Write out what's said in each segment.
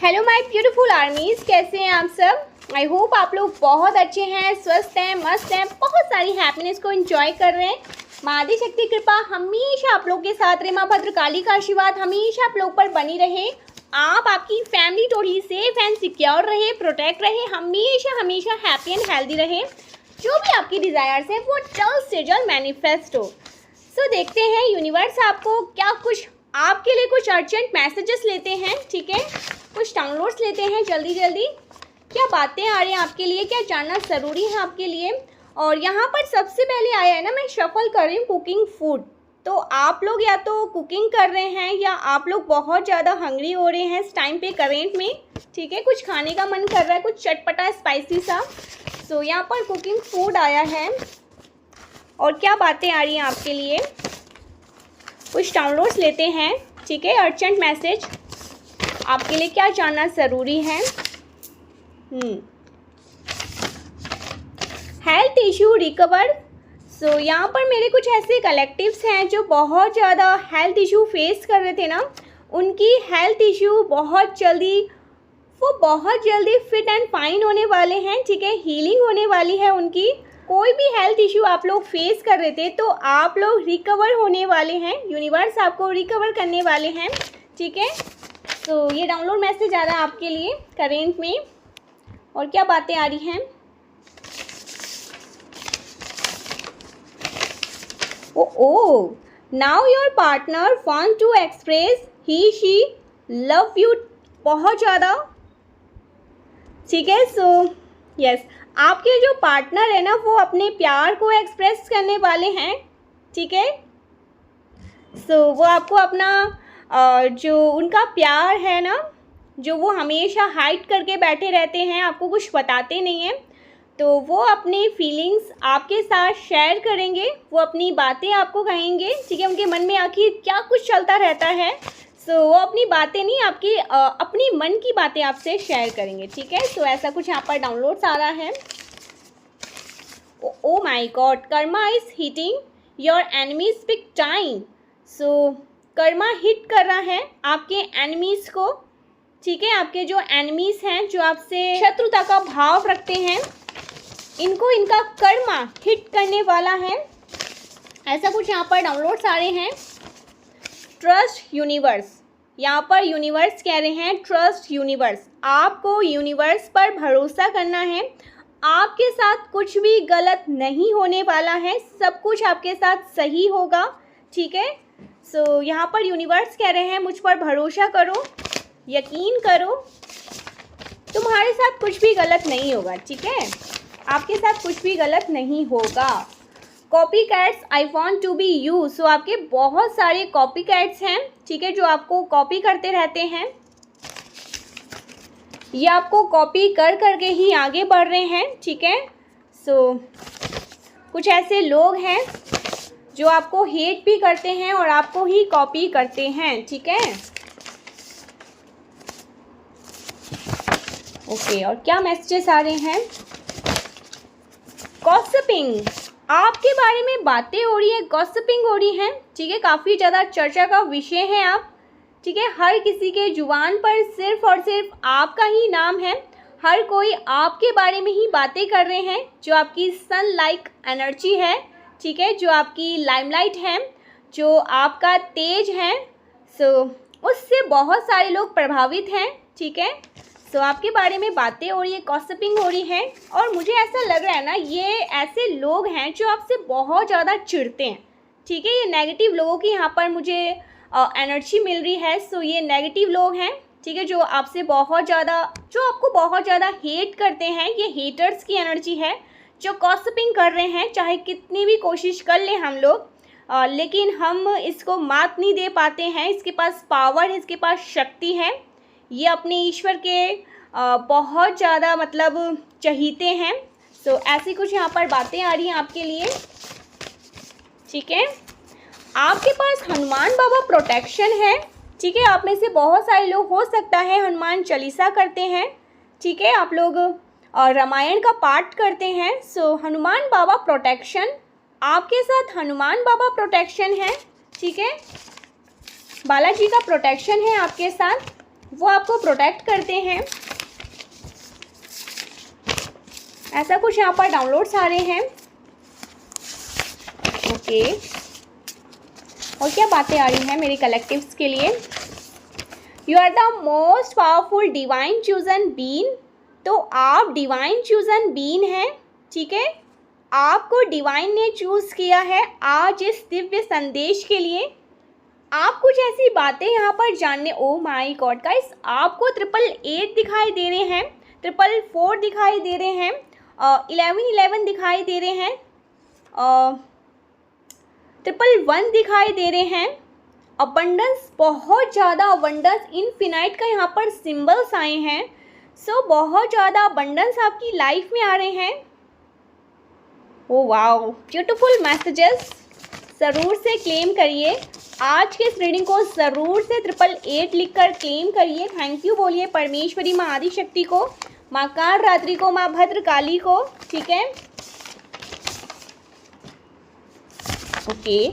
Hello my beautiful आर्मीज, कैसे हैं आप सब। आई होप आप लोग बहुत अच्छे हैं, स्वस्थ हैं, मस्त हैं, बहुत सारी हैप्पीनेस को एंजॉय कर रहे हैं। माँ आदि शक्ति कृपा हमेशा आप लोग के साथ रहे। माँ भद्रकाली का आशीर्वाद हमेशा आप लोग पर बनी रहे। आप आपकी family totally safe and secure रहे, प्रोटेक्ट रहे, हमेशा हमेशा हैप्पी एंड हेल्दी रहे। जो भी आपकी डिज़ायर्स हैं वो जल्द से जल्द मैनिफेस्ट हो। सो देखते हैं यूनिवर्स आपको क्या कुछ आपके लिए कुछ अर्जेंट मैसेजेस लेते हैं। ठीक है, कुछ डाउनलोड्स लेते हैं जल्दी जल्दी। क्या बातें आ रही हैं आपके लिए, क्या जानना ज़रूरी है आपके लिए। और यहाँ पर सबसे पहले आया है ना, मैं शफल कर रही हूँ कुकिंग फूड। तो आप लोग या तो कुकिंग कर रहे हैं या आप लोग बहुत ज़्यादा हंग्री हो रहे हैं इस टाइम पे करेंट में। ठीक है, कुछ खाने का मन कर रहा है, कुछ चटपटा स्पाइसी सा। सो यहाँ पर कुकिंग फूड आया है। और क्या बातें आ रही हैं आपके लिए, कुछ डाउनलोड्स लेते हैं। ठीक है, अर्जेंट मैसेज आपके लिए क्या जानना ज़रूरी है। Health issue recover. सो यहाँ पर मेरे कुछ ऐसे कलेक्टिव्स हैं जो बहुत ज़्यादा हेल्थ इशू फेस कर रहे थे ना, उनकी हेल्थ इशू बहुत जल्दी फिट एंड फाइन होने वाले हैं। ठीक है, हीलिंग होने वाली है उनकी। कोई भी हेल्थ इशू आप लोग फेस कर रहे थे तो आप लोग रिकवर होने वाले हैं, यूनिवर्स आपको रिकवर करने वाले हैं। ठीक है, तो ये डाउनलोड मैसेज आ रहा है आपके लिए करेंट में। और क्या बातें आ रही हैं। Oh now your partner want to express he she love you बहुत ज़्यादा। ठीक है, सो यस, आपके जो पार्टनर है ना वो अपने प्यार को एक्सप्रेस करने वाले हैं। ठीक है, सो वो आपको अपना जो उनका प्यार है ना, जो वो हमेशा हाइड करके बैठे रहते हैं, आपको कुछ बताते नहीं हैं, तो वो अपनी फीलिंग्स आपके साथ शेयर करेंगे। वो अपनी बातें आपको कहेंगे। ठीक है, उनके मन में आखिर क्या कुछ चलता रहता है। सो वो अपनी बातें नहीं, आपकी अपनी मन की बातें आपसे शेयर करेंगे। ठीक है, सो ऐसा कुछ यहाँ पर डाउनलोड्स आ रहा है। Oh my God, karma is hitting your enemies big time. So karma hit कर रहा है आपके एनिमीज़ को। ठीक है, आपके जो एनिमीज़ हैं, जो आपसे शत्रुता का भाव रखते हैं, इनको इनका कर्मा हिट करने वाला है। ऐसा कुछ यहाँ पर डाउनलोड्स आ रहे हैं। ट्रस्ट यूनिवर्स, यहाँ पर यूनिवर्स कह रहे हैं ट्रस्ट यूनिवर्स। आपको यूनिवर्स पर भरोसा करना है। आपके साथ कुछ भी गलत नहीं होने वाला है, सब कुछ आपके साथ सही होगा। ठीक है, सो यहाँ पर यूनिवर्स कह रहे हैं मुझ पर भरोसा करो, यकीन करो, तुम्हारे साथ कुछ भी गलत नहीं होगा। ठीक है, आपके साथ कुछ भी गलत नहीं होगा। Copycats I want to be you. So आपके बहुत सारे कॉपी कैट्स हैं। ठीक है, जो आपको कॉपी करते रहते हैं, ये आपको कॉपी कर करके ही आगे बढ़ रहे हैं। ठीक है, सो कुछ ऐसे लोग हैं जो आपको हेट भी करते हैं और आपको ही कॉपी करते हैं। ठीक है, ओके, और क्या मैसेजेस आ रहे हैं। गॉसिपिंग, आपके बारे में बातें हो रही है, गॉसिपिंग हो रही है। ठीक है, काफ़ी ज़्यादा चर्चा का विषय है आप। ठीक है, हर किसी के जुबान पर सिर्फ और सिर्फ आपका ही नाम है। हर कोई आपके बारे में ही बातें कर रहे हैं। जो आपकी सन लाइक एनर्जी है, ठीक है, जो आपकी लाइमलाइट है, जो आपका तेज है, सो उससे बहुत सारे लोग प्रभावित हैं। ठीक है, सो आपके बारे में बातें हो रही है, गॉसिपिंग हो रही है। और मुझे ऐसा लग रहा है ना, ये ऐसे लोग हैं जो आपसे बहुत ज़्यादा चिढ़ते हैं। ठीक है, ये नेगेटिव लोगों की यहाँ पर मुझे एनर्जी मिल रही है। सो ये नेगेटिव लोग हैं। ठीक है, जो आपसे बहुत ज़्यादा, जो आपको बहुत ज़्यादा हेट करते हैं, ये हेटर्स की एनर्जी है। जो गॉसिपिंग कर रहे हैं, चाहे कितनी भी कोशिश कर लें हम लोग, लेकिन हम इसको मात नहीं दे पाते हैं। इसके पास पावर है, इसके पास शक्ति है। ये अपने ईश्वर के बहुत ज़्यादा मतलब चहीते हैं। सो ऐसी कुछ यहाँ पर बातें आ रही हैं आपके लिए। ठीक है, आपके पास हनुमान बाबा प्रोटेक्शन है। ठीक है, आप में से बहुत सारे लोग हो सकता है हनुमान चालीसा करते हैं। ठीक है, आप लोग रामायण का पाठ करते हैं। सो हनुमान बाबा प्रोटेक्शन, आपके साथ हनुमान बाबा प्रोटेक्शन है। ठीक है, बालाजी का प्रोटेक्शन है आपके साथ। वो आपको प्रोटेक्ट करते हैं। ऐसा कुछ यहाँ पर डाउनलोड्स आ रहे हैं। ओके, और क्या बातें आ रही हैं मेरे कलेक्टिव्स के लिए? You are the most powerful divine chosen being. तो आप डिवाइन चूजन बीन हैं, ठीक है। आपको डिवाइन ने चूज़ किया है आज इस दिव्य संदेश के लिए। आप कुछ ऐसी बातें यहाँ पर जानने, ओ माय गॉड गाइस, आपको 888 दिखाई दे रहे हैं, 444 दिखाई दे रहे हैं, 1111 दिखाई दे रहे हैं, 111 दिखाई दे रहे हैं। अबंडेंस, बहुत ज़्यादा अबंडेंस, इनफिनाइट का यहाँ पर सिंबल्स आए हैं। सो बहुत ज़्यादा अबंडेंस आपकी लाइफ में आ रहे हैं। Oh wow, beautiful messages. ज़रूर से क्लेम करिए आज के इस रीडिंग को, ज़रूर से 888 लिखकर क्लेम करिए। थैंक यू बोलिए परमेश्वरी माँ आदिशक्ति को, माँ कालरात्रि को, माँ भद्रकाली को, ठीक है। ओके,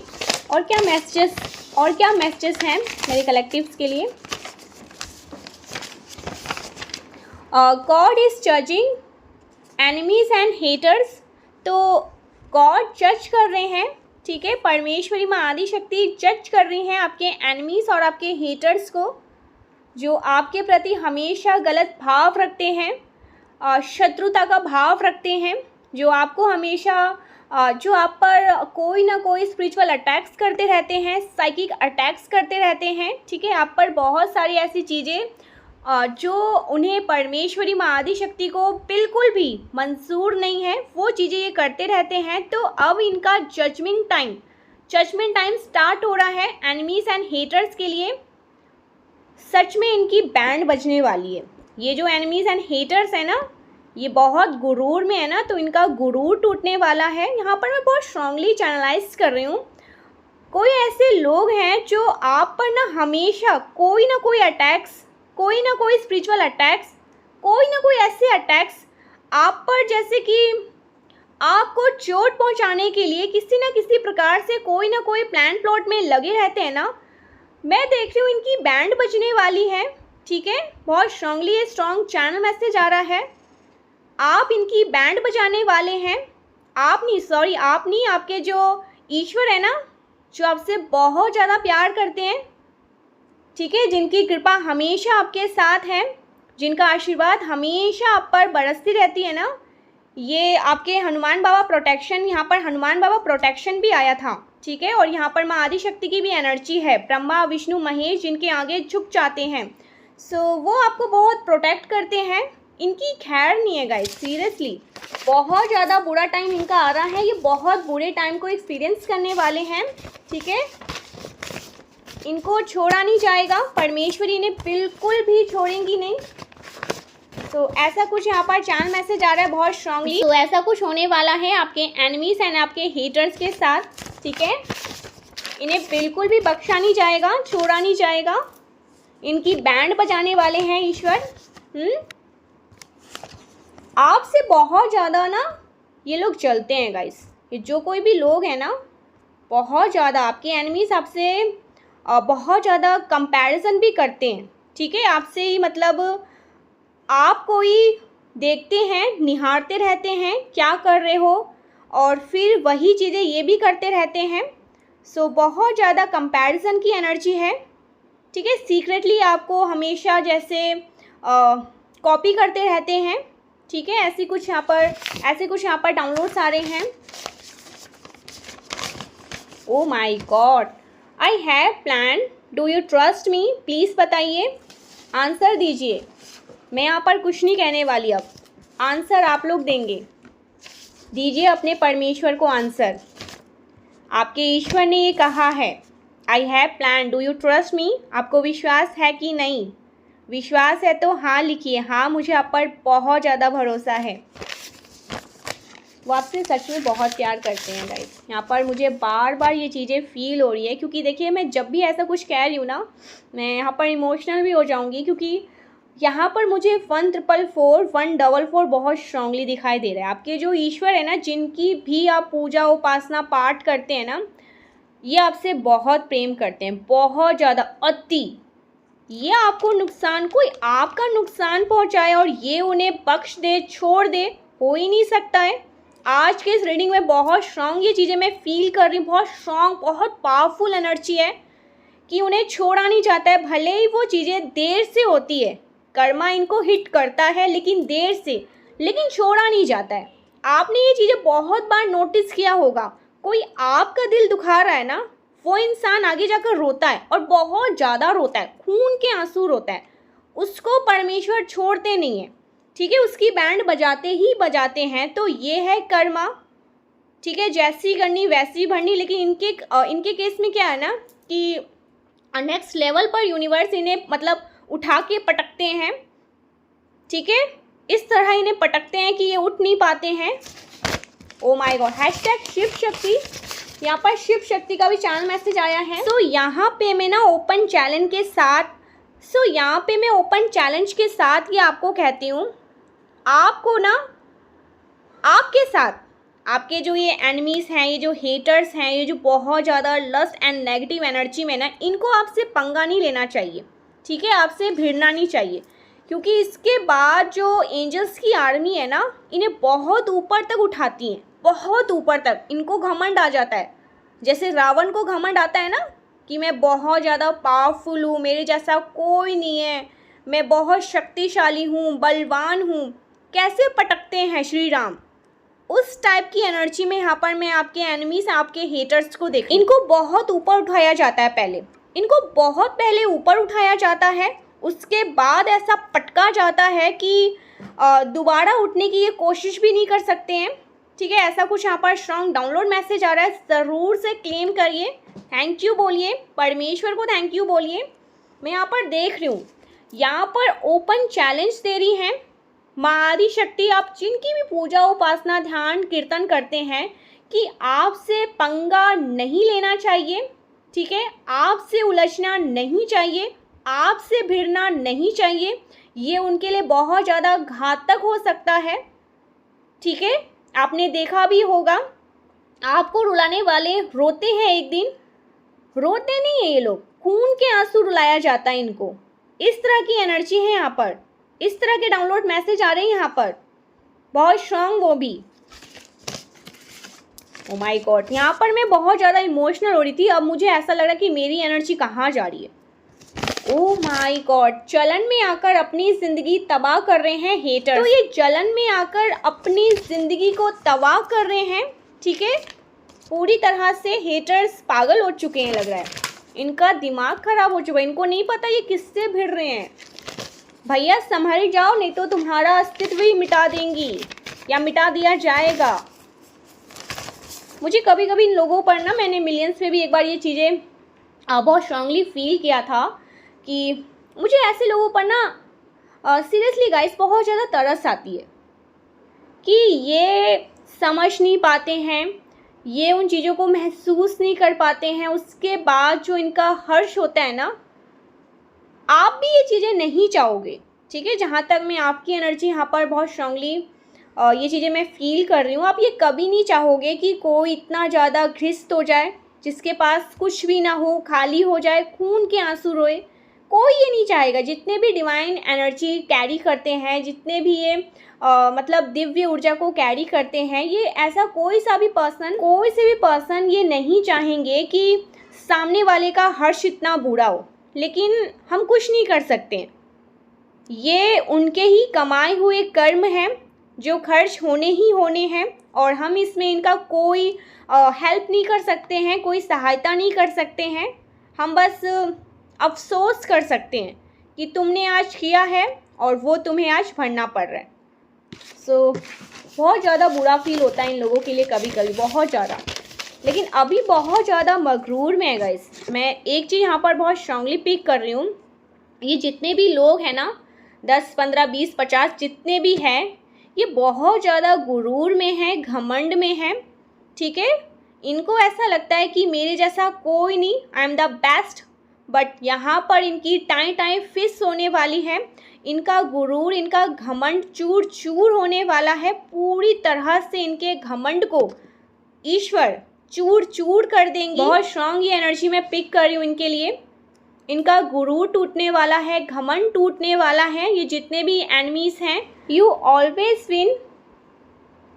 और क्या मैसेजेस हैं मेरे कलेक्टिव्स के लिए? God is judging enemies and haters. तो गॉड जज कर रहे हैं, ठीक है। परमेश्वरी माँ आदिशक्ति जज कर रही हैं आपके एनिमीज और आपके हेटर्स को, जो आपके प्रति हमेशा गलत भाव रखते हैं, शत्रुता का भाव रखते हैं, जो आपको हमेशा जो आप पर कोई ना कोई स्पिरिचुअल अटैक्स करते रहते हैं, साइकिक अटैक्स करते रहते हैं, ठीक है। आप पर बहुत सारी ऐसी चीज़ें जो उन्हें परमेश्वरी माँ आदिशक्ति को बिल्कुल भी मंजूर नहीं है, वो चीज़ें ये करते रहते हैं। तो अब इनका जजमेंट टाइम स्टार्ट हो रहा है एनिमीज एंड हेटर्स के लिए। सच में इनकी बैंड बजने वाली है। ये जो एनिमीज एंड हेटर्स है ना, ये बहुत गुरूर में है ना, तो इनका गुरूर टूटने वाला है। यहाँ पर मैं बहुत स्ट्रांगली चैनलाइज कर रही हूँ। कोई ऐसे लोग हैं जो आप पर ना हमेशा कोई ना कोई अटैक्स, कोई ना कोई स्पिरिचुअल अटैक्स, कोई ना कोई ऐसे अटैक्स आप पर, जैसे कि आपको चोट पहुंचाने के लिए किसी ना किसी प्रकार से कोई ना कोई प्लान प्लॉट में लगे रहते हैं ना। मैं देख रही हूँ इनकी बैंड बजने वाली है, ठीक है। बहुत स्ट्रांगली ये स्ट्रॉन्ग चैनल मैसेज आ रहा है। आप इनकी बैंड बजाने वाले हैं। आप नहीं, आपके जो ईश्वर है ना, जो आपसे बहुत ज़्यादा प्यार करते हैं, ठीक है, जिनकी कृपा हमेशा आपके साथ है, जिनका आशीर्वाद हमेशा आप पर बरसती रहती है ना, ये आपके हनुमान बाबा प्रोटेक्शन, यहाँ पर हनुमान बाबा प्रोटेक्शन भी आया था, ठीक है। और यहाँ पर माँ आदिशक्ति की भी एनर्जी है, ब्रह्मा विष्णु महेश जिनके आगे झुक जाते हैं। सो वो आपको बहुत प्रोटेक्ट करते हैं। इनकी खैर नहीं है गाइस, सीरियसली बहुत ज़्यादा बुरा टाइम इनका आ रहा है। ये बहुत बुरे टाइम को एक्सपीरियंस करने वाले हैं, ठीक है। इनको छोड़ा नहीं जाएगा, परमेश्वरी ने बिल्कुल भी छोड़ेंगी नहीं। तो ऐसा कुछ यहाँ पर चैनल मैसेज आ रहा है बहुत स्ट्रांगली। तो ऐसा कुछ होने वाला है आपके एनिमीज एंड आपके हेटर्स के साथ, ठीक है। इन्हें बिल्कुल भी बख्शा नहीं जाएगा, छोड़ा नहीं जाएगा। इनकी बैंड बजाने वाले हैं ईश्वर। आपसे बहुत ज़्यादा ना ये लोग चलते हैं गाइस। ये जो कोई भी लोग हैं ना, बहुत ज़्यादा आपके एनिमीज आपसे बहुत ज़्यादा कंपैरिजन भी करते हैं, ठीक है। आपसे ही मतलब आप कोई देखते हैं, निहारते रहते हैं क्या कर रहे हो, और फिर वही चीज़ें ये भी करते रहते हैं। सो बहुत ज़्यादा कंपैरिजन की एनर्जी है, ठीक है। सीक्रेटली आपको हमेशा जैसे कॉपी करते रहते हैं, ठीक है। ऐसे कुछ यहाँ पर डाउनलोड्स आ रहे हैं। Oh my God, I have plan, do you trust me? Please बताइए, आंसर दीजिए। मैं यहाँ पर कुछ नहीं कहने वाली, अब आंसर आप लोग देंगे। दीजिए अपने परमेश्वर को आंसर। आपके ईश्वर ने ये कहा है, I have plan, do you trust me? आपको विश्वास है कि नहीं? विश्वास है तो हाँ लिखिए। हाँ, मुझे आप पर बहुत ज़्यादा भरोसा है। वो आपसे सच में बहुत प्यार करते हैं गाइस। यहाँ पर मुझे बार बार ये चीज़ें फील हो रही है, क्योंकि देखिए मैं जब भी ऐसा कुछ कह रही हूँ ना, मैं यहाँ पर इमोशनल भी हो जाऊँगी, क्योंकि यहाँ पर मुझे 144 बहुत स्ट्रांगली दिखाई दे रहा है। आपके जो ईश्वर है ना, जिनकी भी आप पूजा उपासना पाठ करते हैं ना, ये आपसे बहुत प्रेम करते हैं, बहुत ज़्यादा, अति, ये आपको नुकसान, कोई आपका नुकसान पहुंचाए और ये उन्हें बख्श दे, छोड़ दे, हो ही नहीं सकता है। आज के इस रीडिंग में बहुत स्ट्रांग ये चीज़ें मैं फील कर रही हूँ, बहुत स्ट्रांग, बहुत पावरफुल एनर्जी है कि उन्हें छोड़ा नहीं जाता है, भले ही वो चीज़ें देर से होती है। कर्मा इनको हिट करता है लेकिन देर से, लेकिन छोड़ा नहीं जाता है। आपने ये चीज़ें बहुत बार नोटिस किया होगा, कोई आपका दिल दुखा रहा है ना, वो इंसान आगे जाकर रोता है और बहुत ज़्यादा रोता है, खून के आंसू रोता है, उसको परमेश्वर छोड़ते नहीं है। ठीक है, उसकी बैंड बजाते ही बजाते हैं। तो ये है कर्मा। ठीक है, जैसी करनी वैसी भरनी। लेकिन इनके केस में क्या है ना कि नेक्स्ट लेवल पर यूनिवर्स इन्हें मतलब उठा के पटकते हैं। ठीक है, इस तरह इन्हें पटकते हैं कि ये उठ नहीं पाते हैं। Oh my God, hashtag Shiv Shakti, यहाँ पर शिव शक्ति का भी चैनल मैसेज आया है। सो यहाँ पे मैं ना ओपन चैलेंज के साथ ये आपको कहती हूँ, आपको ना आपके साथ आपके जो ये एनिमीज़ हैं, ये जो हेटर्स हैं, ये जो बहुत ज़्यादा लस्ट एंड नेगेटिव एनर्जी में ना, इनको आपसे पंगा नहीं लेना चाहिए। ठीक है, आपसे भिड़ना नहीं चाहिए, क्योंकि इसके बाद जो एंजल्स की आर्मी है ना, इन्हें बहुत ऊपर तक उठाती हैं, बहुत ऊपर तक। इनको घमंड आ जाता है, जैसे रावण को घमंड आता है ना कि मैं बहुत ज़्यादा पावरफुल हूँ, मेरे जैसा कोई नहीं है, मैं बहुत शक्तिशाली हूँ, बलवान हूँ। कैसे पटकते हैं श्री राम, उस टाइप की एनर्जी में यहाँ पर मैं आपके एनिमीज, आपके हेटर्स को देख, इनको बहुत ऊपर उठाया जाता है। पहले इनको बहुत पहले ऊपर उठाया जाता है, उसके बाद ऐसा पटका जाता है कि दोबारा उठने की ये कोशिश भी नहीं कर सकते हैं। ठीक है, ऐसा कुछ यहाँ पर स्ट्रॉन्ग डाउनलोड मैसेज आ रहा है, ज़रूर से क्लेम करिए, थैंक यू बोलिए, परमेश्वर को थैंक यू बोलिए। मैं यहाँ पर देख रही हूँ, यहाँ पर ओपन चैलेंज दे रही हैं माँ आदि शक्ति, आप जिनकी भी पूजा उपासना ध्यान कीर्तन करते हैं, कि आपसे पंगा नहीं लेना चाहिए। ठीक है, आपसे उलझना नहीं चाहिए, आपसे भिड़ना नहीं चाहिए, ये उनके लिए बहुत ज़्यादा घातक हो सकता है। ठीक है, आपने देखा भी होगा, आपको रुलाने वाले रोते हैं एक दिन, रोते नहीं है ये लोग, खून के आंसू रुलाया जाता है इनको। इस तरह की एनर्जी है यहाँ पर, इस तरह के डाउनलोड मैसेज आ रहे हैं यहाँ पर, बहुत स्ट्रांग वो भी। ओ माय गॉड, यहाँ पर मैं बहुत ज़्यादा इमोशनल हो रही थी, अब मुझे ऐसा लग रहा है कि मेरी एनर्जी कहाँ जा रही है। ओ माय गॉड, जलन में आकर अपनी ज़िंदगी तबाह कर रहे हैं हेटर। तो ये जलन में आकर अपनी ज़िंदगी को तबाह कर रहे हैं। ठीक है, पूरी तरह से हेटर्स पागल हो चुके हैं, लग रहा है इनका दिमाग खराब हो चुका है, इनको नहीं पता ये किससे भिड़ रहे हैं। भैया संभल जाओ, नहीं तो तुम्हारा अस्तित्व ही मिटा देंगी या मिटा दिया जाएगा। मुझे कभी कभी इन लोगों पर ना, मैंने मिलियंस में भी एक बार ये चीज़ें बहुत स्ट्रांगली फील किया था कि मुझे ऐसे लोगों पर ना सीरियसली गाइस बहुत ज़्यादा तरस आती है कि ये समझ नहीं पाते हैं, ये उन चीज़ों को महसूस नहीं कर पाते हैं, उसके बाद जो इनका हर्ष होता है ना, आप भी ये चीज़ें नहीं चाहोगे। ठीक है, जहाँ तक मैं आपकी एनर्जी यहाँ पर बहुत स्ट्रांगली ये चीज़ें मैं फील कर रही हूँ, आप ये कभी नहीं चाहोगे कि कोई इतना ज़्यादा घृष्ट हो जाए, जिसके पास कुछ भी ना हो, खाली हो जाए, खून के आंसू रोए, कोई ये नहीं चाहेगा। जितने भी डिवाइन एनर्जी कैरी करते हैं, जितने भी ये मतलब दिव्य ऊर्जा को कैरी करते हैं, ये ऐसा कोई से भी पर्सन ये नहीं चाहेंगे कि सामने वाले का हर्ष इतना बुरा हो, लेकिन हम कुछ नहीं कर सकते। ये उनके ही कमाए हुए कर्म हैं जो खर्च होने ही होने हैं, और हम इसमें इनका कोई हेल्प नहीं कर सकते हैं, कोई सहायता नहीं कर सकते हैं। हम बस अफसोस कर सकते हैं कि तुमने आज किया है और वो तुम्हें आज भरना पड़ रहा है। सो बहुत ज़्यादा बुरा फील होता है इन लोगों के लिए कभी कभी, बहुत ज़्यादा। लेकिन अभी बहुत ज़्यादा मगरूर में है गाइस। मैं एक चीज़ यहाँ पर बहुत स्ट्रांगली पिक कर रही हूँ, ये जितने भी लोग हैं ना, 10, 15, 20, 50 जितने भी हैं, ये बहुत ज़्यादा गुरूर में हैं, घमंड में हैं। ठीक है, इनको ऐसा लगता है कि मेरे जैसा कोई नहीं, I am the best. But यहाँ पर इनकी टाइम फिस होने वाली है, इनका गुरूर, इनका घमंड चूर चूर होने वाला है। पूरी तरह से इनके घमंड को ईश्वर चूर चूर कर देंगे। बहुत स्ट्रांग ये एनर्जी मैं पिक कर रही हूँ इनके लिए। इनका गुरूर टूटने वाला है, घमंड टूटने वाला है। ये जितने भी एनिमीज़ हैं, यू ऑलवेज विन,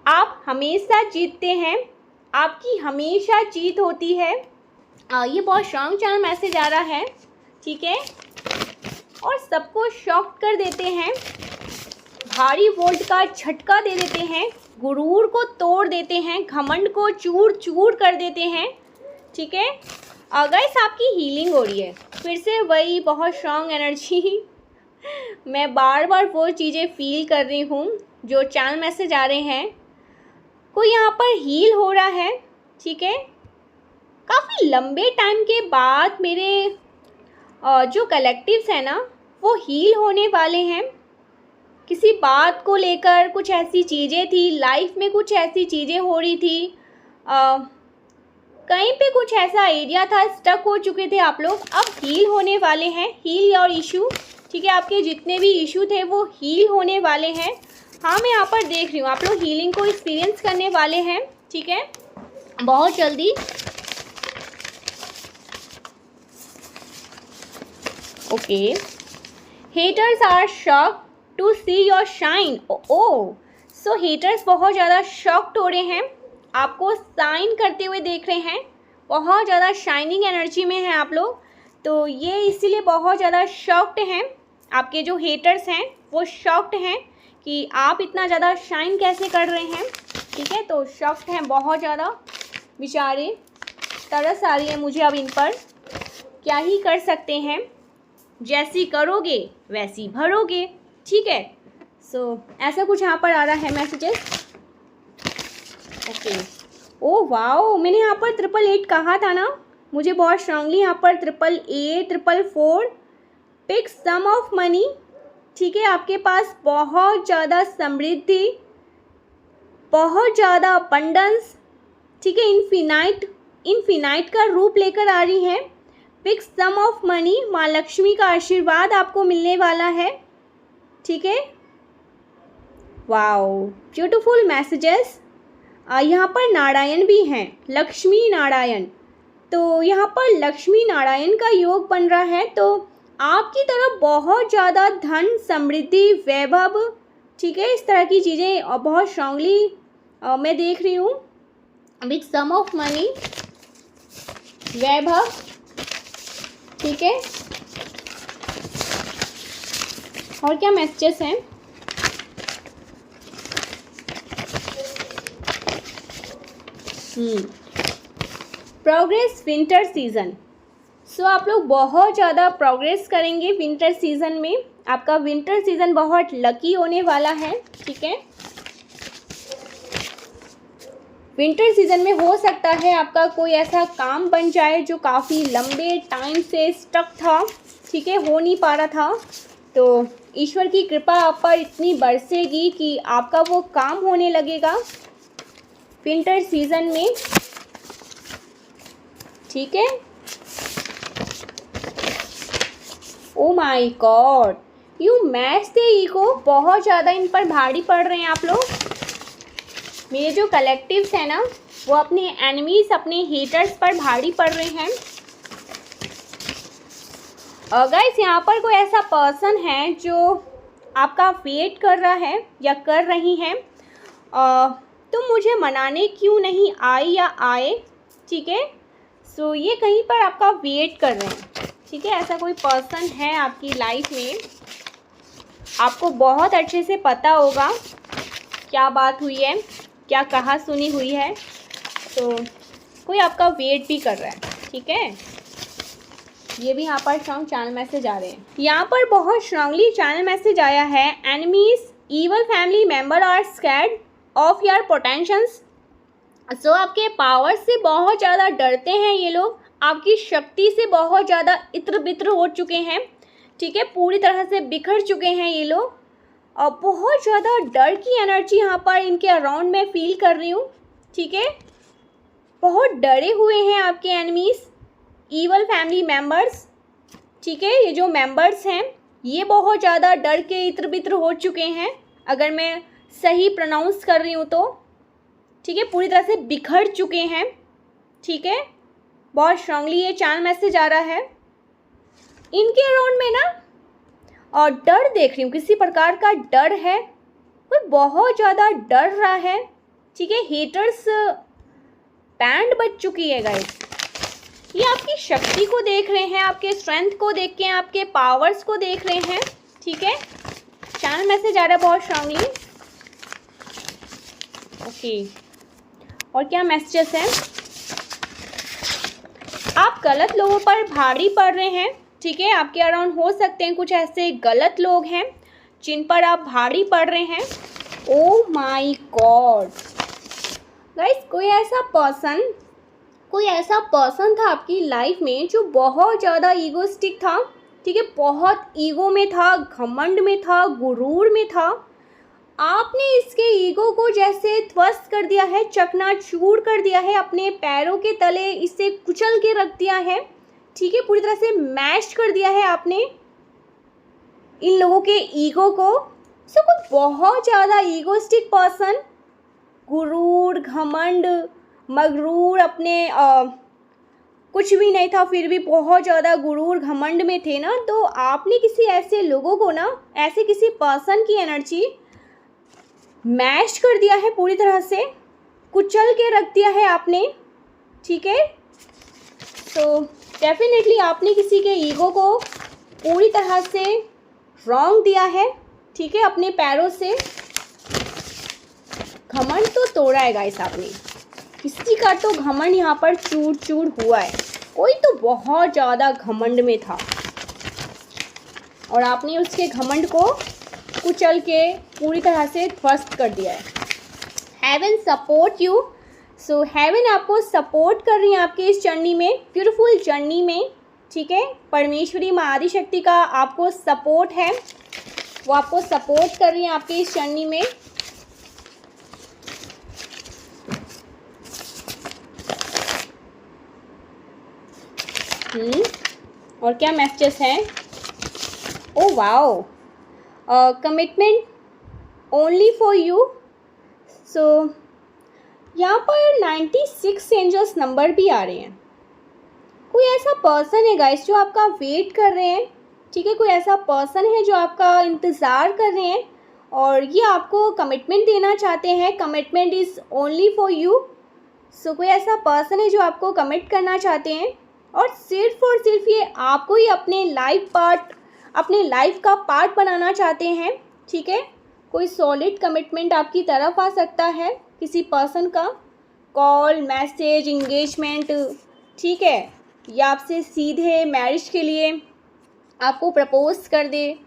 आप हमेशा जीतते हैं, आपकी हमेशा जीत होती है। ये बहुत स्ट्रांग चैनल मैसेज आ रहा है, ठीक है। और सबको शॉक कर देते हैं, भारी वोल्ट का झटका दे देते हैं, गुरूर को तोड़ देते हैं, घमंड को चूर चूर कर देते हैं, ठीक है। गाइस आपकी हीलिंग हो रही है, फिर से वही बहुत स्ट्रांग एनर्जी मैं बार बार वो चीज़ें फील कर रही हूँ जो चैनल मैसेज आ रहे हैं। कोई यहाँ पर हील हो रहा है, ठीक है। काफ़ी लंबे टाइम के बाद मेरे जो कलेक्टिव्स हैं ना, वो हील होने वाले हैं। किसी बात को लेकर कुछ ऐसी चीज़ें थी लाइफ में, कुछ ऐसी चीज़ें हो रही थी, कहीं पे कुछ ऐसा एरिया था, स्टक हो चुके थे आप लोग, अब हील होने वाले हैं। हील योर इशू, ठीक है। आपके जितने भी इशू थे वो हील होने वाले हैं। हाँ, मैं यहाँ पर देख रही हूँ आप लोग हीलिंग को एक्सपीरियंस करने वाले हैं, ठीक है, बहुत जल्दी। Okay, haters are shock to see your shine. Oh so haters बहुत ज़्यादा शॉक्ड हो रहे हैं, आपको शाइन करते हुए देख रहे हैं, बहुत ज़्यादा शाइनिंग एनर्जी में हैं आप लोग, तो ये इसीलिए बहुत ज़्यादा शॉक्ड हैं। आपके जो हेटर्स हैं वो शॉक्ड हैं कि आप इतना ज़्यादा शाइन कैसे कर रहे हैं, ठीक है। तो शॉक्ड हैं बहुत ज़्यादा बेचारे, तरस आ रही है मुझे अब इन पर। क्या ही कर सकते हैं, जैसी करोगे वैसी भरोगे, ठीक है। सो ऐसा कुछ यहाँ पर आ रहा है मैसेजेस। ओके, ओ वाओ, मैंने यहाँ पर 888 कहा था ना, मुझे बहुत स्ट्रांगली यहाँ पर 888, 444, पिक सम ऑफ मनी, ठीक है। आपके पास बहुत ज़्यादा समृद्धि, बहुत ज़्यादा अबंडेंस, ठीक है, इनफिनाइट का रूप लेकर आ रही है। पिक सम ऑफ मनी, माँ लक्ष्मी का आशीर्वाद आपको मिलने वाला है, ठीक है। Wow, beautiful messages. यहाँ पर नारायण भी हैं, लक्ष्मी नारायण, तो यहाँ पर लक्ष्मी नारायण का योग बन रहा है, तो आपकी तरफ बहुत ज़्यादा धन, समृद्धि, वैभव, ठीक है, इस तरह की चीज़ें बहुत स्ट्रांगली मैं देख रही हूँ। विद सम ऑफ मनी, वैभव, ठीक है। और क्या मैसेजेस हैं? Progress winter season. सो आप लोग बहुत ज़्यादा प्रोग्रेस करेंगे विंटर सीज़न में, आपका विंटर सीज़न बहुत लकी होने वाला है, ठीक है। विंटर सीज़न में हो सकता है आपका कोई ऐसा काम बन जाए जो काफ़ी लंबे टाइम से स्टक था, ठीक है, हो नहीं पा रहा था, तो ईश्वर की कृपा आप पर इतनी बरसेगी कि आपका वो काम होने लगेगा विंटर सीज़न में, ठीक है। Oh my God, you match the ego, बहुत ज़्यादा इन पर भारी पड़ रहे हैं आप लोग। मेरे जो कलेक्टिव्स हैं ना, वो अपने एनिमीज, अपने हेटर्स पर भारी पड़ रहे हैं। गाइस यहाँ पर कोई ऐसा पर्सन है जो आपका वेट कर रहा है या कर रही हैं, तुम मुझे मनाने क्यों नहीं आई या आए, ठीक है। सो ये कहीं पर आपका वेट कर रहे हैं, ठीक है। ऐसा कोई पर्सन है आपकी लाइफ में, आपको बहुत अच्छे से पता होगा क्या बात हुई है, क्या कहा सुनी हुई है, तो कोई आपका वेट भी कर रहा है, ठीक है। ये भी यहाँ पर स्ट्रॉन्ग चैनल मैसेज आ रहे हैं। यहाँ पर बहुत स्ट्रांगली चैनल मैसेज आया है, enemies, evil family member are scared of your potentials. So आपके पावर से बहुत ज़्यादा डरते हैं ये लोग, आपकी शक्ति से बहुत ज़्यादा इत्र बित्र हो चुके हैं, ठीक है, पूरी तरह से बिखर चुके हैं ये लोग, और बहुत ज़्यादा डर की एनर्जी यहाँ पर इनके अराउंड में फील कर रही हूँ, ठीक है। बहुत डरे हुए हैं आपके एनिमीज़, ईवल फैमिली मेंबर्स, ठीक है। ये जो मेंबर्स हैं ये बहुत ज़्यादा डर के इत्र बित्र हो चुके हैं, अगर मैं सही प्रोनाउंस कर रही हूँ तो, ठीक है, पूरी तरह से बिखर चुके हैं, ठीक है। बहुत स्ट्रांगली ये चैनल मैसेज आ रहा है। इनके अराउंड में ना और डर देख रही हूँ, किसी प्रकार का डर है, कोई बहुत ज़्यादा डर रहा है। ठीक है, हेटर्स बैंड बज चुकी है गाइस। ये आपकी शक्ति को देख रहे हैं, आपके स्ट्रेंथ को देख के, आपके पावर्स को देख रहे हैं। ठीक है, चैनल मैसेज आ रहा है बहुत स्ट्रांगली। ओके, और क्या मैसेजेस हैं? आप गलत लोगों पर भारी पड़ रहे हैं। ठीक है, आपके अराउंड हो सकते हैं कुछ ऐसे गलत लोग हैं जिन पर आप भारी पड़ रहे हैं। ओह माय गॉड गाइस, कोई ऐसा पर्सन था आपकी लाइफ में जो बहुत ज़्यादा ईगोइस्टिक था। ठीक है, बहुत ईगो में था, घमंड में था, गुरूर में था। आपने इसके ईगो को जैसे ध्वस्त कर दिया है, चकनाचूर कर दिया है, अपने पैरों के तले इसे कुचल के रख दिया है। ठीक है, पूरी तरह से मैश कर दिया है आपने इन लोगों के ईगो को। सो कोई बहुत ज़्यादा ईगोइस्टिक पर्सन, गुरूर, घमंड, मगरूर, अपने कुछ भी नहीं था फिर भी बहुत ज़्यादा गुरूर घमंड में थे ना, तो आपने किसी ऐसे लोगों को ना, ऐसे किसी पर्सन की एनर्जी मैश कर दिया है, पूरी तरह से कुचल के रख दिया है आपने। ठीक है, तो डेफिनेटली आपने किसी के ईगो को पूरी तरह से रॉन्ग दिया है। ठीक है, अपने पैरों से घमंड तो तोड़ा है गाइस आपने, किसी का तो घमंड यहाँ पर चूर चूर हुआ है। कोई तो बहुत ज़्यादा घमंड में था और आपने उसके घमंड को कुचल के पूरी तरह से ध्वस्त कर दिया है। Heaven support you. So heaven आपको सपोर्ट कर रही है आपके इस जर्नी में, ब्यूटीफुल जर्नी में। ठीक है, परमेश्वरी माँ आदिशक्ति का आपको सपोर्ट है, वो आपको सपोर्ट कर रही है आपके इस जर्नी में। और क्या मैसेजेस हैं? Oh wow, commitment only for you. So यहाँ पर 96 एंजल्स नंबर भी आ रहे हैं। कोई ऐसा पर्सन है गाइस जो आपका वेट कर रहे हैं। ठीक है, कोई ऐसा पर्सन है जो आपका इंतज़ार कर रहे हैं और ये आपको कमिटमेंट देना चाहते हैं। Commitment is only for you. So कोई ऐसा पर्सन है जो आपको कमिट करना चाहते हैं और सिर्फ ये आपको ही अपने लाइफ का पार्ट बनाना चाहते हैं। ठीक है, कोई सॉलिड कमिटमेंट आपकी तरफ आ सकता है, किसी पर्सन का कॉल, मैसेज, इंगेजमेंट। ठीक है, या आपसे सीधे मैरिज के लिए आपको प्रपोज कर दे।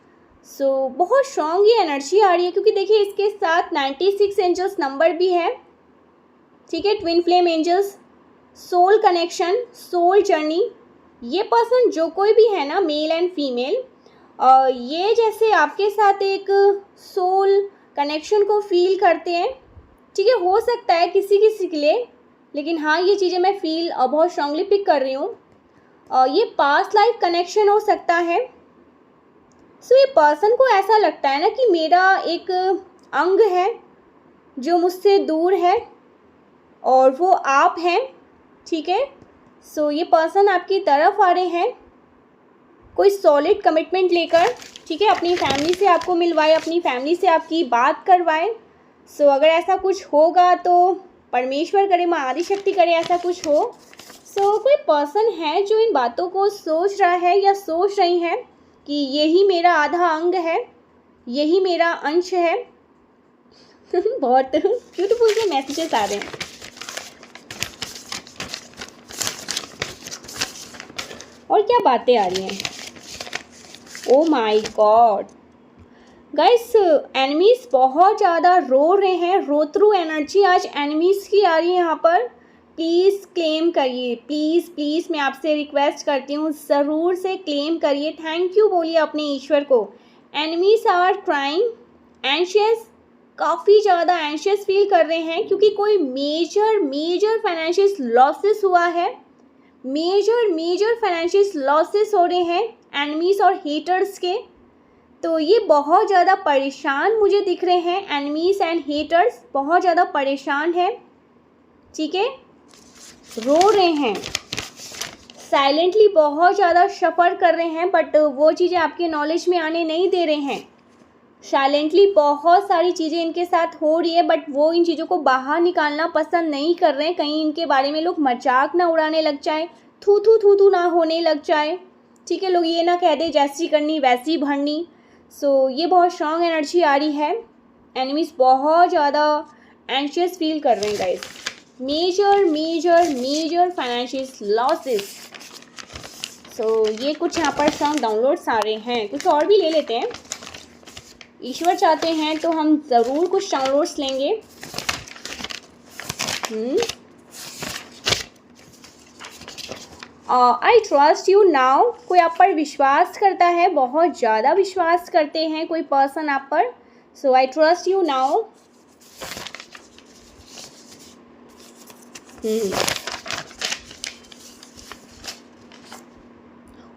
सो बहुत स्ट्रॉन्ग ये एनर्जी आ रही है क्योंकि देखिए इसके साथ 96 एंजल्स नंबर भी है। ठीक है, twin flame angels, soul connection, soul journey. ये पर्सन जो कोई भी है ना, मेल एंड फीमेल, ये जैसे आपके साथ एक सोल कनेक्शन को फील करते हैं। ठीक है, हो सकता है किसी किसी के लिए, लेकिन हाँ ये चीज़ें मैं फील बहुत स्ट्रांगली पिक कर रही हूँ। ये पास्ट लाइफ कनेक्शन हो सकता है। सो ये पर्सन को ऐसा लगता है ना कि मेरा एक अंग है जो मुझसे दूर है और वो आप हैं। ठीक है, सो ये पर्सन आपकी तरफ आ रहे हैं कोई सॉलिड कमिटमेंट लेकर। ठीक है, अपनी फैमिली से आपको मिलवाए, अपनी फैमिली से आपकी बात करवाए। सो अगर ऐसा कुछ होगा तो परमेश्वर करे, माँ आदिशक्ति करे ऐसा कुछ हो। सो कोई पर्सन है जो इन बातों को सोच रहा है या सोच रही है कि यही मेरा आधा अंग है, यही मेरा अंश है। बहुत ब्यूटीफुल से मैसेजेस आ रहे हैं। और क्या बातें आ रही हैं? Oh my God guys, enemies बहुत ज़्यादा रो रहे हैं। रोतरू एनर्जी आज एनिमीज़ की आ रही है यहाँ पर। प्लीज़ क्लेम करिए, प्लीज़ प्लीज़ मैं आपसे रिक्वेस्ट करती हूँ, ज़रूर से क्लेम करिए। थैंक यू बोलिए अपने ईश्वर को। एनिमीज़ आर क्राइंग, एंशियस, काफ़ी ज़्यादा एंशियस फील कर रहे हैं क्योंकि कोई मेजर फाइनेंशियल लॉसेस हुआ है। मेजर फाइनेंशियल लॉसेस हो रहे हैं एनिमीज़ और हेटर्स के। तो ये बहुत ज़्यादा परेशान मुझे दिख रहे हैं। एनिमीज़ एंड हेटर्स बहुत ज़्यादा परेशान है। ठीक है, रो रहे हैं, साइलेंटली बहुत ज़्यादा सफ़र कर रहे हैं, बट वो चीज़ें आपके नॉलेज में आने नहीं दे रहे हैं। साइलेंटली बहुत सारी चीज़ें इनके साथ हो रही है, बट वो इन चीज़ों को बाहर निकालना पसंद नहीं कर रहे हैं। कहीं इनके बारे में लोग मजाक ना उड़ाने लग जाए, थू थू ना होने लग जाए, ठीक है, लोग ये ना कह दे जैसी करनी वैसी भरनी। सो ये बहुत स्ट्रांग एनर्जी आ रही है। एनिमीज बहुत ज़्यादा एंशियस फील कर रहे हैं guys. Major financial losses. So ये कुछ यहाँ पर स्ट्रांग डाउनलोड्स आ रहे हैं। कुछ और भी ले लेते हैं। ईश्वर चाहते हैं तो हम ज़रूर कुछ डाउनलोड्स लेंगे। आई ट्रस्ट यू नाउ। कोई आप पर विश्वास करता है, बहुत ज़्यादा विश्वास करते हैं कोई पर्सन आप पर। So I trust you now.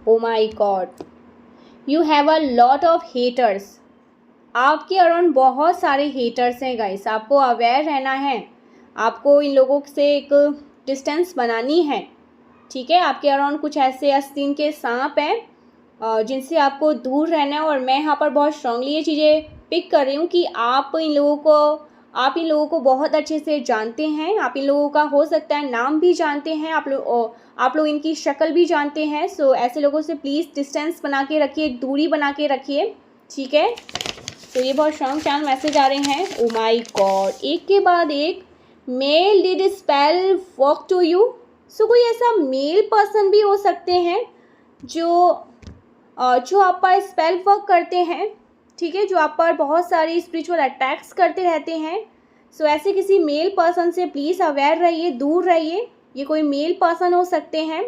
Oh my god, you have a lot of haters. आपके अराउंड बहुत सारे हेटर्स हैं गाइस। आपको अवेयर रहना है, आपको इन लोगों से एक डिस्टेंस बनानी है, ठीक है। आपके अराउंड कुछ ऐसे आस्तीन के सांप हैं जिनसे आपको दूर रहना है। और मैं यहाँ पर बहुत स्ट्रांगली ये चीज़ें पिक कर रही हूँ कि आप इन लोगों को बहुत अच्छे से जानते हैं। आप इन लोगों का हो सकता है नाम भी जानते हैं, आप लोग इनकी शक्ल भी जानते हैं। सो ऐसे लोगों से प्लीज़ डिस्टेंस बना के रखिए, एक दूरी बना के रखिए, ठीक है। तो ये बहुत स्ट्रांग चैनल मैसेज आ रहे हैं। ओ माई गॉड, एक के बाद एक। Male did spell work to you. So कोई ऐसा मेल पर्सन भी हो सकते हैं जो आप पर स्पेल वर्क करते हैं, ठीक है, जो आप पर बहुत सारी स्पिरिचुअल अटैक्स करते रहते हैं। सो ऐसे किसी मेल पर्सन से प्लीज़ अवेयर रहिए, दूर रहिए। ये कोई मेल पर्सन हो सकते हैं,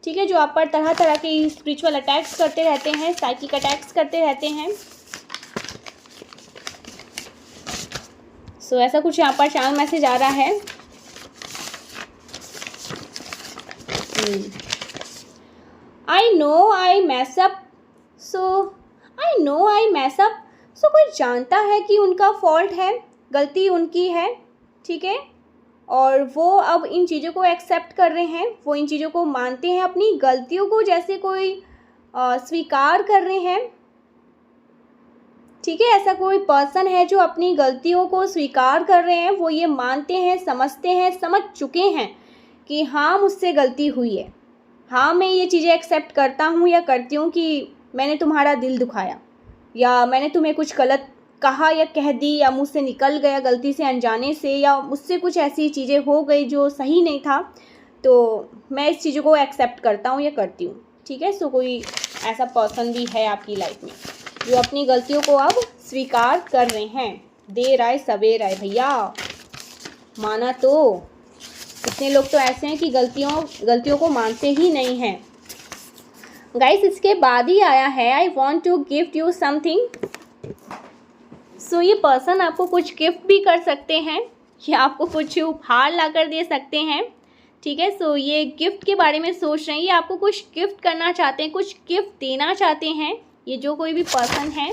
ठीक है, जो आप पर तरह तरह के स्पिरिचुअल अटैक्स करते रहते हैं, साइकिक अटैक्स करते रहते हैं। सो ऐसा कुछ यहाँ पर चैनल मैसेज आ रहा है। I know I mess up. So कोई जानता है कि उनका फॉल्ट है, गलती उनकी है, ठीक है, और वो अब इन चीज़ों को एक्सेप्ट कर रहे हैं। वो इन चीज़ों को मानते हैं, अपनी गलतियों को जैसे कोई स्वीकार कर रहे हैं, ठीक है। ऐसा कोई पर्सन है जो अपनी गलतियों को स्वीकार कर रहे हैं। वो ये मानते हैं, समझते हैं, समझ चुके हैं कि हाँ मुझसे गलती हुई है, हाँ मैं ये चीज़ें एक्सेप्ट करता हूँ या करती हूँ कि मैंने तुम्हारा दिल दुखाया, या मैंने तुम्हें कुछ गलत कहा या कह दी, या मुझसे निकल गया गलती से अनजाने से, या मुझसे कुछ ऐसी चीज़ें हो गई जो सही नहीं था, तो मैं इस चीज़ों को एक्सेप्ट करता हूँ या करती हूँ, ठीक है। सो कोई ऐसा पर्सन भी है आपकी लाइफ में जो अपनी गलतियों को अब स्वीकार कर रहे हैं। देर आए सवेर आए भैया, माना तो। इतने लोग तो ऐसे हैं कि गलतियों को मानते ही नहीं हैं गाइस। इसके बाद ही आया है I want to gift you something. So ये पर्सन आपको कुछ गिफ्ट भी कर सकते हैं, या आपको कुछ उपहार ला कर दे सकते हैं, ठीक है। सो ये गिफ्ट के बारे में सोच रहे हैं, ये आपको कुछ गिफ्ट करना चाहते हैं, कुछ गिफ्ट देना चाहते हैं। ये जो कोई भी पर्सन है,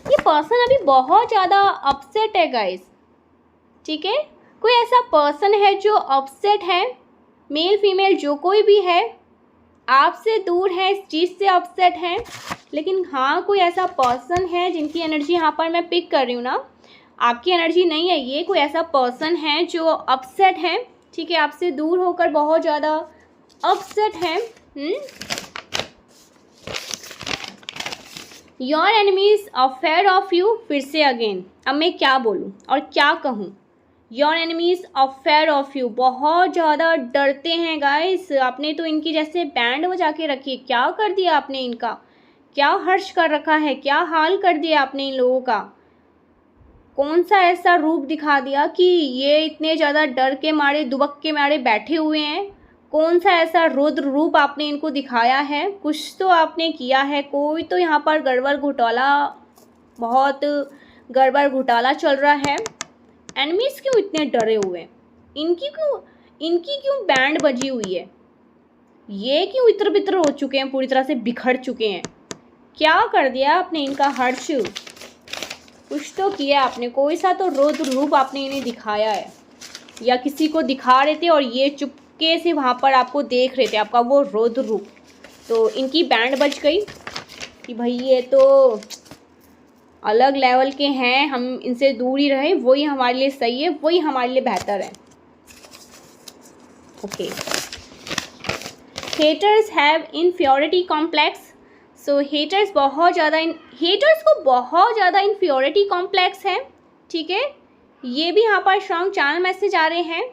ये पर्सन अभी बहुत ज़्यादा अपसेट है गाइस, ठीक है। कोई ऐसा पर्सन है जो अपसेट है, मेल फीमेल जो कोई भी है, आपसे दूर है, इस चीज़ से अपसेट है। लेकिन हाँ कोई ऐसा पर्सन है जिनकी एनर्जी यहाँ पर मैं पिक कर रही हूँ ना, आपकी एनर्जी नहीं है ये, कोई ऐसा पर्सन है जो अपसेट है, ठीक है, आपसे दूर होकर बहुत ज़्यादा अपसेट है। Your enemies affair of you. फिर से अगेन, अब मैं क्या बोलूँ और क्या कहूँ। Your enemies affair of you, बहुत ज़्यादा डरते हैं गाइस। आपने तो इनकी जैसे बैंड बजा के रखी है। क्या कर दिया आपने इनका, क्या हर्ष कर रखा है, क्या हाल कर दिया आपने इन लोगों का। कौन सा ऐसा रूप दिखा दिया कि ये इतने ज़्यादा डर के मारे, दुबक के मारे बैठे हुए हैं। कौन सा ऐसा रुद्र रूप आपने इनको दिखाया है। कुछ तो आपने किया है, कोई तो यहाँ पर गड़बड़ घोटाला, बहुत गड़बड़ घोटाला चल रहा है। एनिमीज क्यों इतने डरे हुए हैं, इनकी क्यों बैंड बजी हुई है, ये क्यों इतर बितर हो चुके हैं, पूरी तरह से बिखर चुके हैं। क्या कर दिया आपने इनका हर्ष, कुछ तो किया आपने, कोई सा तो रुद्र रूप आपने इन्हें दिखाया है, या किसी को दिखा रहे थे और ये चुपके से वहाँ पर आपको देख रहे थे, आपका वो रौद्र रूप। तो इनकी बैंड बज गई कि भाई ये तो अलग लेवल के हैं, हम इनसे दूर ही रहें, वही हमारे लिए सही है, वही हमारे लिए बेहतर है। Okay, haters have inferiority complex. So haters को बहुत ज़्यादा इन्फीरियरिटी कॉम्प्लेक्स है, ठीक है। ये भी यहाँ पर स्ट्रॉन्ग चैनल मैसेज आ रहे हैं,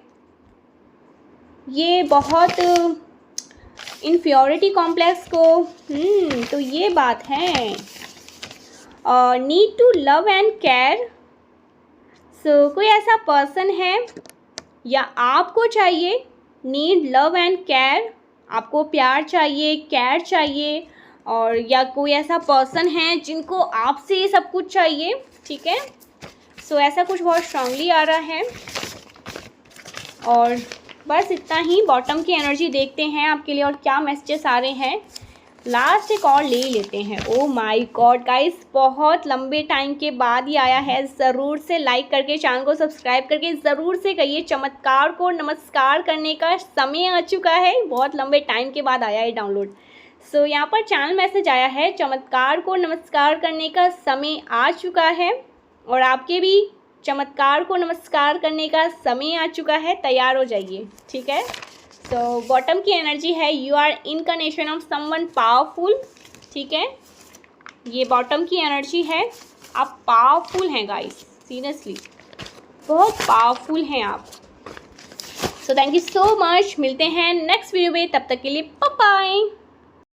ये बहुत इन्फीरियरिटी कॉम्प्लेक्स को तो ये बात है। Need to love and care. So कोई ऐसा पर्सन है या आपको चाहिए नीड लव एंड केयर, आपको प्यार चाहिए, केयर चाहिए, और या कोई ऐसा पर्सन है जिनको आपसे ये सब कुछ चाहिए, ठीक है। सो ऐसा कुछ बहुत स्ट्रांगली आ रहा है। और बस इतना ही। बॉटम की एनर्जी देखते हैं आपके लिए और क्या मैसेजेस आ रहे हैं। लास्ट एक और ले ही लेते हैं। ओ माय गॉड गाइस, बहुत लंबे टाइम के बाद ही आया है। ज़रूर से लाइक करके चैनल को सब्सक्राइब करके ज़रूर से कहिए चमत्कार को नमस्कार करने का समय आ चुका है। बहुत लंबे टाइम के बाद आया है डाउनलोड। सो यहाँ पर चैनल मैसेज आया है, चमत्कार को नमस्कार करने का समय आ चुका है और आपके भी चमत्कार को नमस्कार करने का समय आ चुका है। तैयार हो जाइए, ठीक है। तो बॉटम की एनर्जी है you are in connection of someone powerful, ठीक है। ये बॉटम की एनर्जी है, आप पावरफुल हैं गाइस, सीरियसली बहुत पावरफुल हैं आप। So thank you so much, मिलते हैं नेक्स्ट वीडियो में, तब तक के लिए बाय बाय।